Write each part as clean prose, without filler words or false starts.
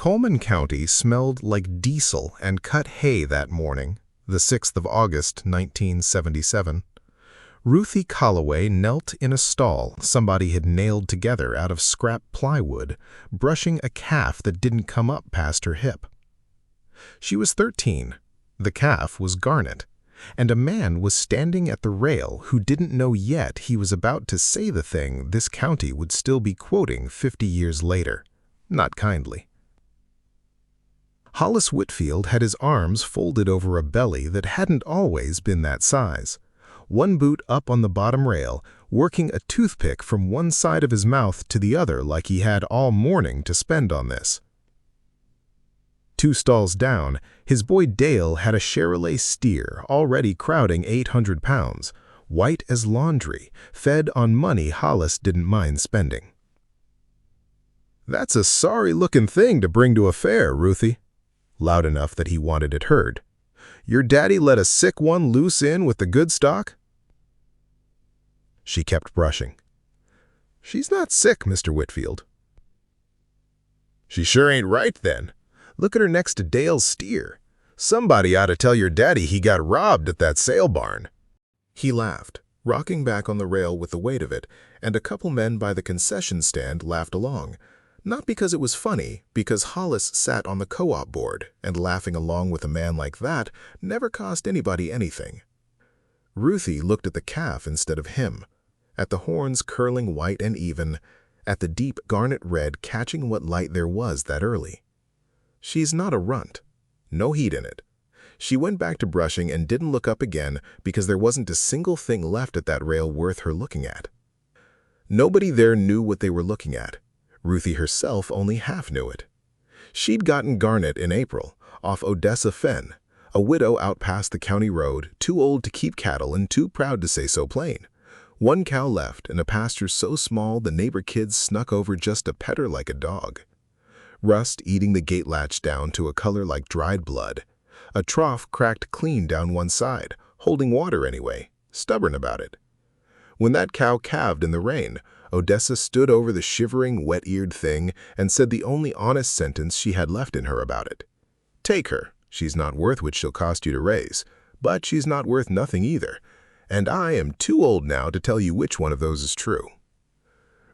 Coleman County smelled like diesel and cut hay that morning, the 6th of August, 1977. Ruthie Calloway knelt in a stall somebody had nailed together out of scrap plywood, brushing a calf that didn't come up past her hip. She was 13. The calf was Garnet, and a man was standing at the rail who didn't know yet he was about to say the thing this county would still be quoting 50 years later, not kindly. Hollis Whitfield had his arms folded over a belly that hadn't always been that size, one boot up on the bottom rail, working a toothpick from one side of his mouth to the other like he had all morning to spend on this. 2 stalls down, his boy Dale had a Chevrolet steer already crowding 800 pounds, white as laundry, fed on money Hollis didn't mind spending. "That's a sorry-looking thing to bring to a fair, Ruthie," loud enough that he wanted it heard. "Your daddy let a sick one loose in with the good stock?" She kept brushing. "She's not sick, Mr. Whitfield." "She sure ain't right then. Look at her next to Dale's steer. Somebody ought to tell your daddy he got robbed at that sale barn." He laughed, rocking back on the rail with the weight of it, and a couple men by the concession stand laughed along. Not because it was funny, because Hollis sat on the co-op board, and laughing along with a man like that never cost anybody anything. Ruthie looked at the calf instead of him, at the horns curling white and even, at the deep garnet red catching what light there was that early. She's not a runt. No heat in it. She went back to brushing and didn't look up again because there wasn't a single thing left at that rail worth her looking at. Nobody there knew what they were looking at. Ruthie herself only half knew it. She'd gotten Garnet in April, off Odessa Fen, a widow out past the county road, too old to keep cattle and too proud to say so plain. 1 cow left and a pasture so small the neighbor kids snuck over just to pet her like a dog. Rust eating the gate latch down to a color like dried blood. A trough cracked clean down one side, holding water anyway, stubborn about it. When that cow calved in the rain, Odessa stood over the shivering, wet-eared thing and said the only honest sentence she had left in her about it. "Take her. She's not worth what she'll cost you to raise, but she's not worth nothing either, and I am too old now to tell you which one of those is true."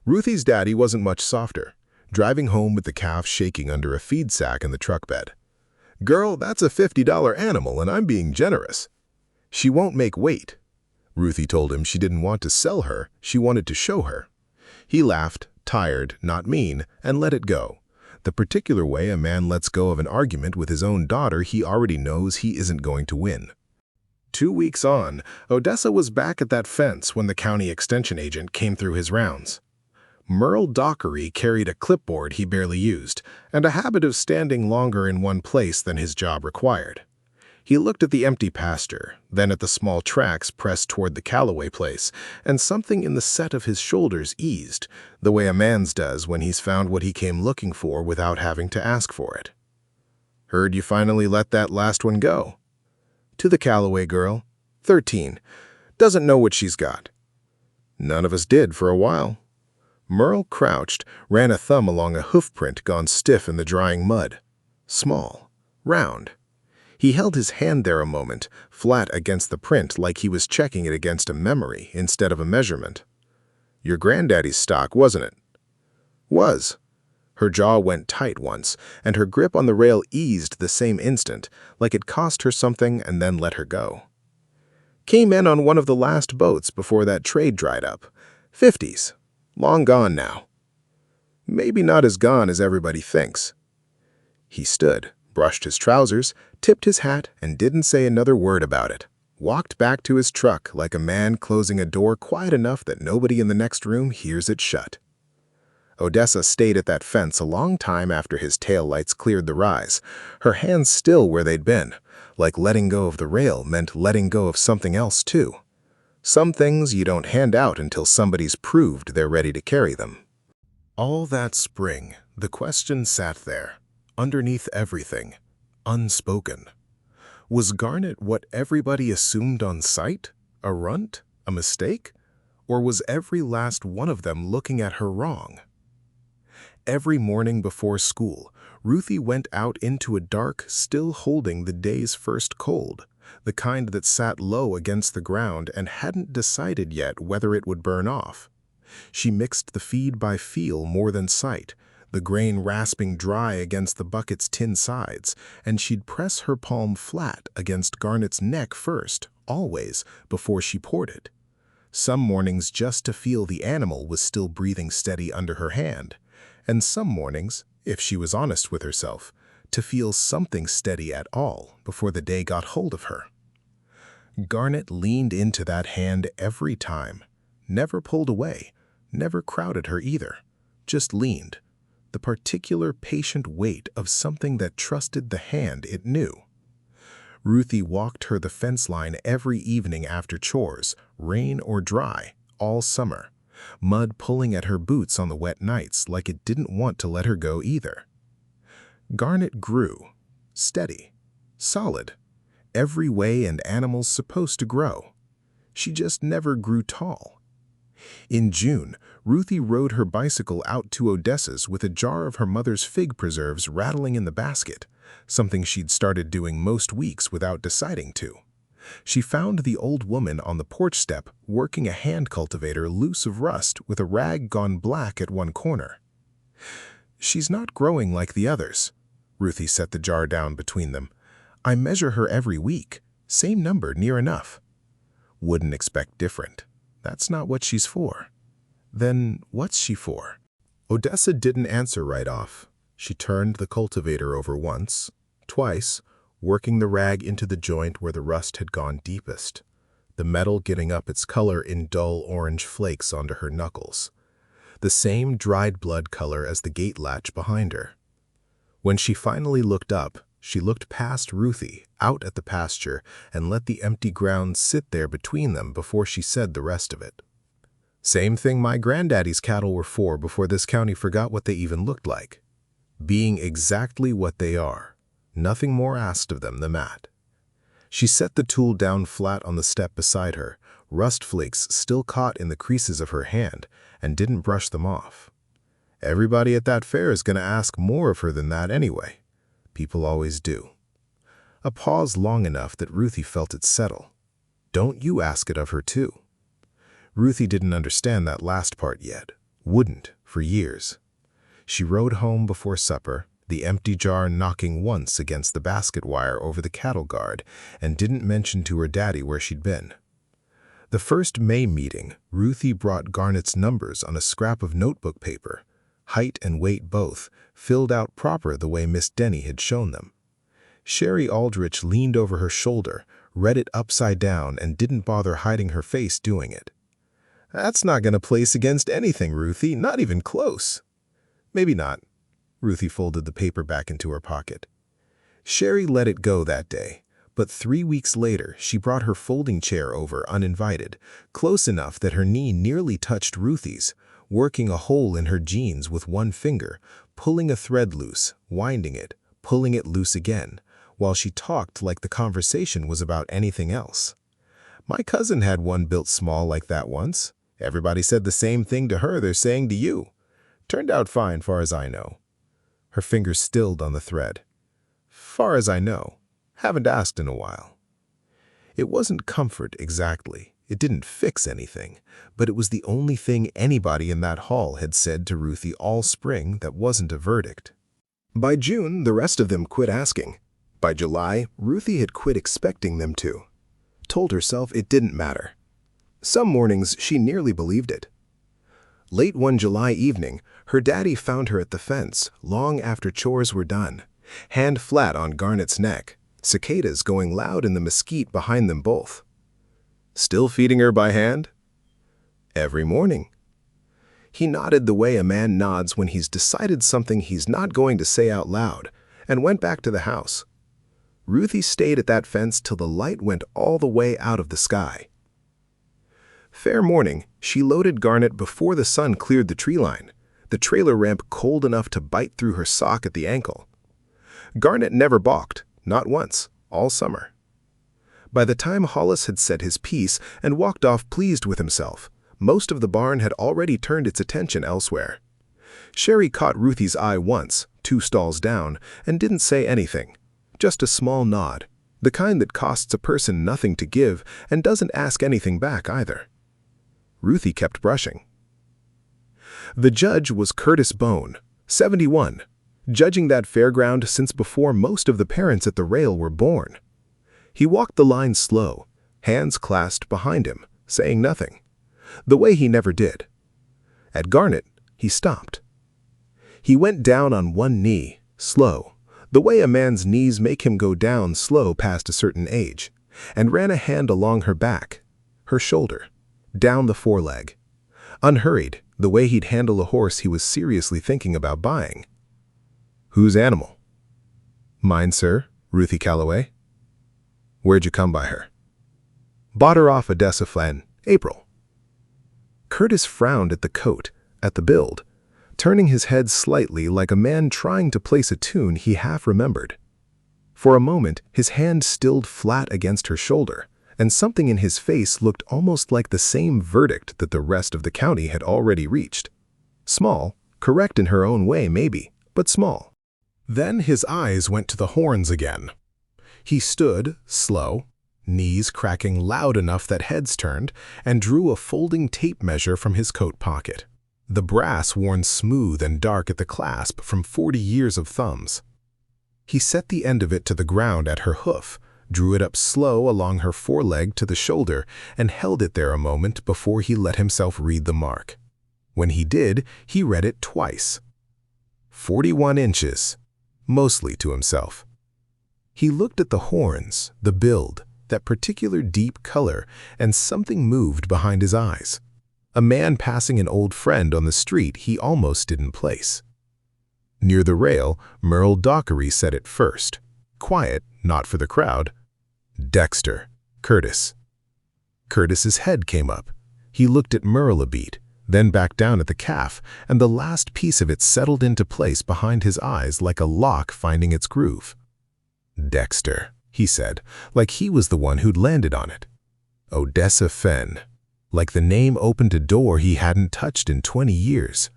Ruthie's daddy wasn't much softer, driving home with the calf shaking under a feed sack in the truck bed. "Girl, that's a $50 animal, and I'm being generous." "She won't make weight." Ruthie told him she didn't want to sell her, she wanted to show her. He laughed, tired, not mean, and let it go, the particular way a man lets go of an argument with his own daughter he already knows he isn't going to win. 2 weeks on, Odessa was back at that fence when the county extension agent came through his rounds. Merle Dockery carried a clipboard he barely used, and a habit of standing longer in one place than his job required. He looked at the empty pasture, then at the small tracks pressed toward the Calloway place, and something in the set of his shoulders eased, the way a man's does when he's found what he came looking for without having to ask for it. "Heard you finally let that last one go." "To the Calloway girl, 13. Doesn't know what she's got." "None of us did for a while." Merle crouched, ran a thumb along a hoofprint gone stiff in the drying mud. Small, round. He held his hand there a moment, flat against the print like he was checking it against a memory instead of a measurement. "Your granddaddy's stock, wasn't it?" "Was." Her jaw went tight once, and her grip on the rail eased the same instant, like it cost her something and then let her go. "Came in on one of the last boats before that trade dried up. 50s. Long gone now." "Maybe not as gone as everybody thinks." He stood, brushed his trousers, tipped his hat, and didn't say another word about it. Walked back to his truck like a man closing a door quiet enough that nobody in the next room hears it shut. Odessa stayed at that fence a long time after his taillights cleared the rise, her hands still where they'd been, like letting go of the rail meant letting go of something else too. Some things you don't hand out until somebody's proved they're ready to carry them. All that spring, the question sat there, underneath everything, unspoken. Was Garnet what everybody assumed on sight? A runt? A mistake? Or was every last one of them looking at her wrong? Every morning before school, Ruthie went out into a dark, still holding the day's first cold, the kind that sat low against the ground and hadn't decided yet whether it would burn off. She mixed the feed by feel more than sight, the grain rasping dry against the bucket's tin sides, and she'd press her palm flat against Garnet's neck first, always, before she poured it. Some mornings just to feel the animal was still breathing steady under her hand, and some mornings, if she was honest with herself, to feel something steady at all before the day got hold of her. Garnet leaned into that hand every time, never pulled away, never crowded her either, just leaned, the particular patient weight of something that trusted the hand it knew. Ruthie walked her the fence line every evening after chores, rain or dry, all summer, mud pulling at her boots on the wet nights like it didn't want to let her go either. Garnet grew, steady, solid, every way an animal's supposed to grow. She just never grew tall. In June, Ruthie rode her bicycle out to Odessa's with a jar of her mother's fig preserves rattling in the basket, something she'd started doing most weeks without deciding to. She found the old woman on the porch step working a hand cultivator loose of rust with a rag gone black at one corner. "She's not growing like the others." Ruthie set the jar down between them. "I measure her every week. Same number, near enough." "Wouldn't expect different. That's not what she's for." "Then what's she for?" Odessa didn't answer right off. She turned the cultivator over once, twice, working the rag into the joint where the rust had gone deepest, the metal getting up its color in dull orange flakes onto her knuckles, the same dried blood color as the gate latch behind her. When she finally looked up, she looked past Ruthie, out at the pasture, and let the empty ground sit there between them before she said the rest of it. "Same thing my granddaddy's cattle were for before this county forgot what they even looked like. Being exactly what they are. Nothing more asked of them than that." She set the tool down flat on the step beside her, rust flakes still caught in the creases of her hand, and didn't brush them off. "Everybody at that fair is going to ask more of her than that anyway. People always do." A pause long enough that Ruthie felt it settle. "Don't you ask it of her too?" Ruthie didn't understand that last part yet. Wouldn't, for years. She rode home before supper, the empty jar knocking once against the basket wire over the cattle guard, and didn't mention to her daddy where she'd been. The first May meeting, Ruthie brought Garnet's numbers on a scrap of notebook paper, height and weight both, filled out proper the way Miss Denny had shown them. Sherry Aldrich leaned over her shoulder, read it upside down, and didn't bother hiding her face doing it. "That's not going to place against anything, Ruthie, not even close." "Maybe not." Ruthie folded the paper back into her pocket. Sherry let it go that day, but 3 weeks later she brought her folding chair over uninvited, close enough that her knee nearly touched Ruthie's, working a hole in her jeans with one finger, pulling a thread loose, winding it, pulling it loose again, while she talked like the conversation was about anything else. "My cousin had one built small like that once. Everybody said the same thing to her they're saying to you. Turned out fine, far as I know." Her fingers stilled on the thread. "Far as I know. Haven't asked in a while." It wasn't comfort exactly. It didn't fix anything, but it was the only thing anybody in that hall had said to Ruthie all spring that wasn't a verdict. By June, the rest of them quit asking. By July, Ruthie had quit expecting them to. Told herself it didn't matter. Some mornings, she nearly believed it. Late one July evening, her daddy found her at the fence, long after chores were done, hand flat on Garnet's neck, cicadas going loud in the mesquite behind them both. "Still feeding her by hand?" "Every morning." He nodded the way a man nods when he's decided something he's not going to say out loud, and went back to the house. Ruthie stayed at that fence till the light went all the way out of the sky. Fair morning, she loaded Garnet before the sun cleared the tree line, the trailer ramp cold enough to bite through her sock at the ankle. Garnet never balked, not once, all summer. By the time Hollis had said his piece and walked off pleased with himself, most of the barn had already turned its attention elsewhere. Sherry caught Ruthie's eye once, 2 stalls down, and didn't say anything. Just a small nod, the kind that costs a person nothing to give and doesn't ask anything back either. Ruthie kept brushing. The judge was Curtis Bone, 71, judging that fairground since before most of the parents at the rail were born. He walked the line slow, hands clasped behind him, saying nothing, the way he never did. At Garnet, he stopped. He went down on one knee, slow, the way a man's knees make him go down slow past a certain age, and ran a hand along her back, her shoulder, down the foreleg. Unhurried, the way he'd handle a horse he was seriously thinking about buying. "Whose animal?" "Mine, sir, Ruthie Calloway." "Where'd you come by her?" "Bought her off Odessa Flan, April." Curtis frowned at the coat, at the build, turning his head slightly like a man trying to place a tune he half remembered. For a moment, his hand stilled flat against her shoulder, and something in his face looked almost like the same verdict that the rest of the county had already reached. Small, correct in her own way maybe, but small. Then his eyes went to the horns again. He stood, slow, knees cracking loud enough that heads turned, and drew a folding tape measure from his coat pocket. The brass worn smooth and dark at the clasp from 40 years of thumbs. He set the end of it to the ground at her hoof, drew it up slow along her foreleg to the shoulder, and held it there a moment before he let himself read the mark. When he did, he read it twice. 41 inches, mostly to himself. He looked at the horns, the build, that particular deep color, and something moved behind his eyes. A man passing an old friend on the street he almost didn't place. Near the rail, Merle Dockery said it first. Quiet, not for the crowd. "Dexter, Curtis." Curtis's head came up. He looked at Merle a beat, then back down at the calf, and the last piece of it settled into place behind his eyes like a lock finding its groove. "Dexter," he said, like he was the one who'd landed on it. Odessa Fen, like the name opened a door he hadn't touched in 20 years.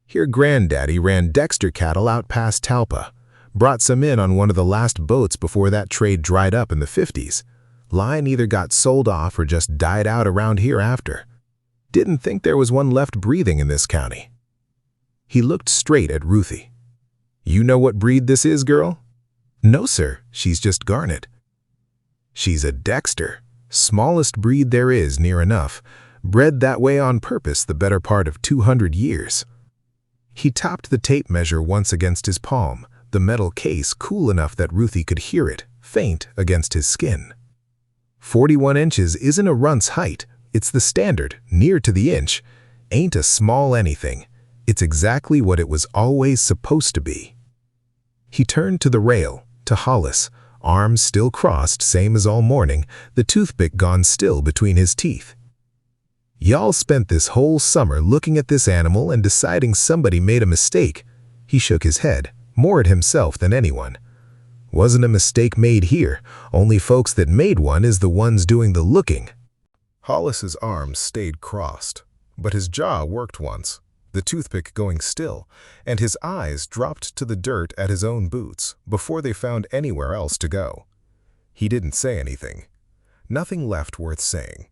Here Granddaddy ran Dexter cattle out past Talpa, brought some in on one of the last boats before that trade dried up in the 50s. Line either got sold off or just died out around here after. Didn't think there was one left breathing in this county. He looked straight at Ruthie. "You know what breed this is, girl?" "No, sir, she's just Garnet." "She's a Dexter. Smallest breed there is, near enough, bred that way on purpose the better part of 200 years. He tapped the tape measure once against his palm, the metal case cool enough that Ruthie could hear it, faint against his skin. 41 inches isn't a runt's height, it's the standard, near to the inch. Ain't a small anything. It's exactly what it was always supposed to be. He turned to the rail, to Hollis, arms still crossed same as all morning, the toothpick gone still between his teeth. "Y'all spent this whole summer looking at this animal and deciding somebody made a mistake." He shook his head, more at himself than anyone. "Wasn't a mistake made here, only folks that made one is the ones doing the looking." Hollis's arms stayed crossed, but his jaw worked once, the toothpick going still, and his eyes dropped to the dirt at his own boots before they found anywhere else to go. He didn't say anything. Nothing left worth saying.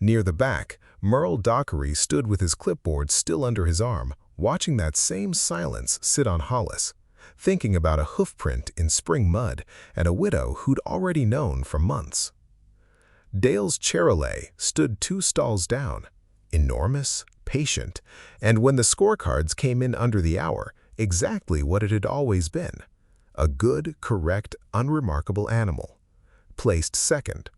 Near the back, Merle Dockery stood with his clipboard still under his arm, watching that same silence sit on Hollis, thinking about a hoofprint in spring mud and a widow who'd already known for months. Dale's Cherolet stood 2 stalls down, enormous, patient, and when the scorecards came in under the hour, exactly what it had always been. A good, correct, unremarkable animal. Placed second.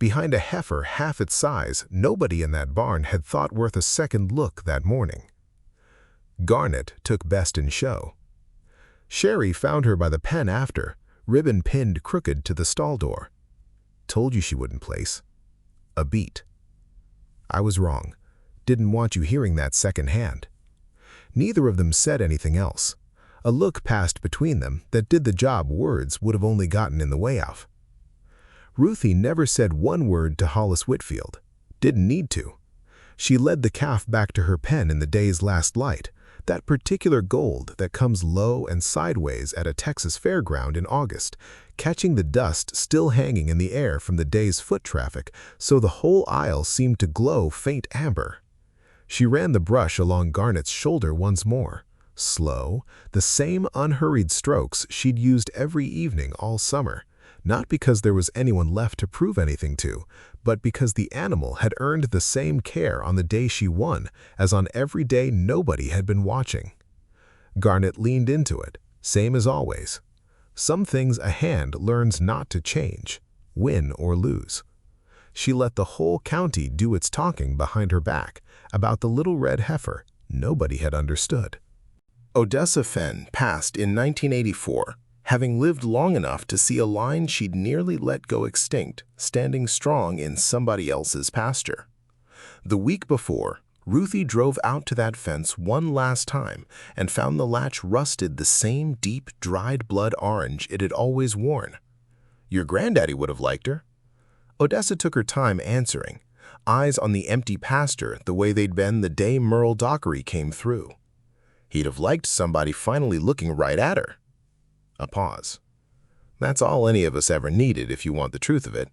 Behind a heifer half its size, nobody in that barn had thought worth a second look that morning. Garnet took best in show. Sherry found her by the pen after, ribbon pinned crooked to the stall door. "Told you she wouldn't place." A beat. "I was wrong. Didn't want you hearing that second hand." Neither of them said anything else. A look passed between them that did the job words would have only gotten in the way of. Ruthie never said one word to Hollis Whitfield. Didn't need to. She led the calf back to her pen in the day's last light, That particular gold that comes low and sideways at a Texas fairground in August, catching the dust still hanging in the air from the day's foot traffic, so the whole aisle seemed to glow faint amber. She ran the brush along Garnet's shoulder once more. Slow, the same unhurried strokes she'd used every evening all summer, not because there was anyone left to prove anything to, but because the animal had earned the same care on the day she won as on every day nobody had been watching. Garnet leaned into it, same as always. Some things a hand learns not to change, win or lose. She let the whole county do its talking behind her back about the little red heifer nobody had understood. Odessa Fenn passed in 1984, having lived long enough to see a line she'd nearly let go extinct, standing strong in somebody else's pasture. The week before, Ruthie drove out to that fence one last time and found the latch rusted the same deep, dried blood orange it had always worn. Your granddaddy would have liked her. Odessa took her time answering, eyes on the empty pasture the way they'd been the day Merle Dockery came through. He'd have liked somebody finally looking right at her. A pause. That's all any of us ever needed, if you want the truth of it.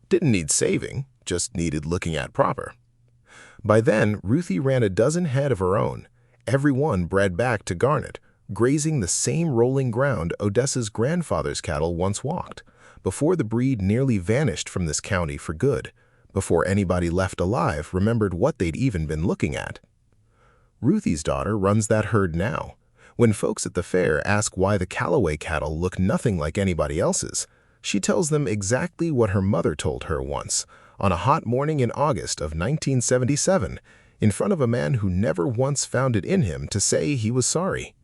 Didn't need saving, just needed looking at proper. By then, Ruthie ran a dozen head of her own, every one bred back to Garnet, grazing the same rolling ground Odessa's grandfather's cattle once walked, before the breed nearly vanished from this county for good, before anybody left alive remembered what they'd even been looking at. Ruthie's daughter runs that herd now. When folks at the fair ask why the Calloway cattle look nothing like anybody else's, she tells them exactly what her mother told her once, on a hot morning in August of 1977, in front of a man who never once found it in him to say he was sorry.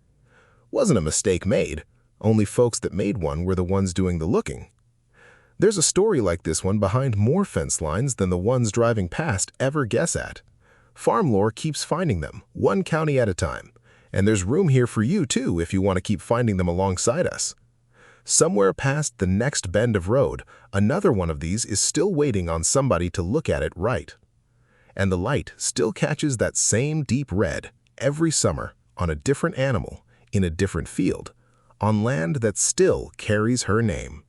Wasn't a mistake made, only folks that made one were the ones doing the looking. There's a story like this one behind more fence lines than the ones driving past ever guess at. FarmLore keeps finding them, one county at a time. And there's room here for you, too, if you want to keep finding them alongside us. Somewhere past the next bend of road, another one of these is still waiting on somebody to look at it right. And the light still catches that same deep red every summer on a different animal, in a different field, on land that still carries her name.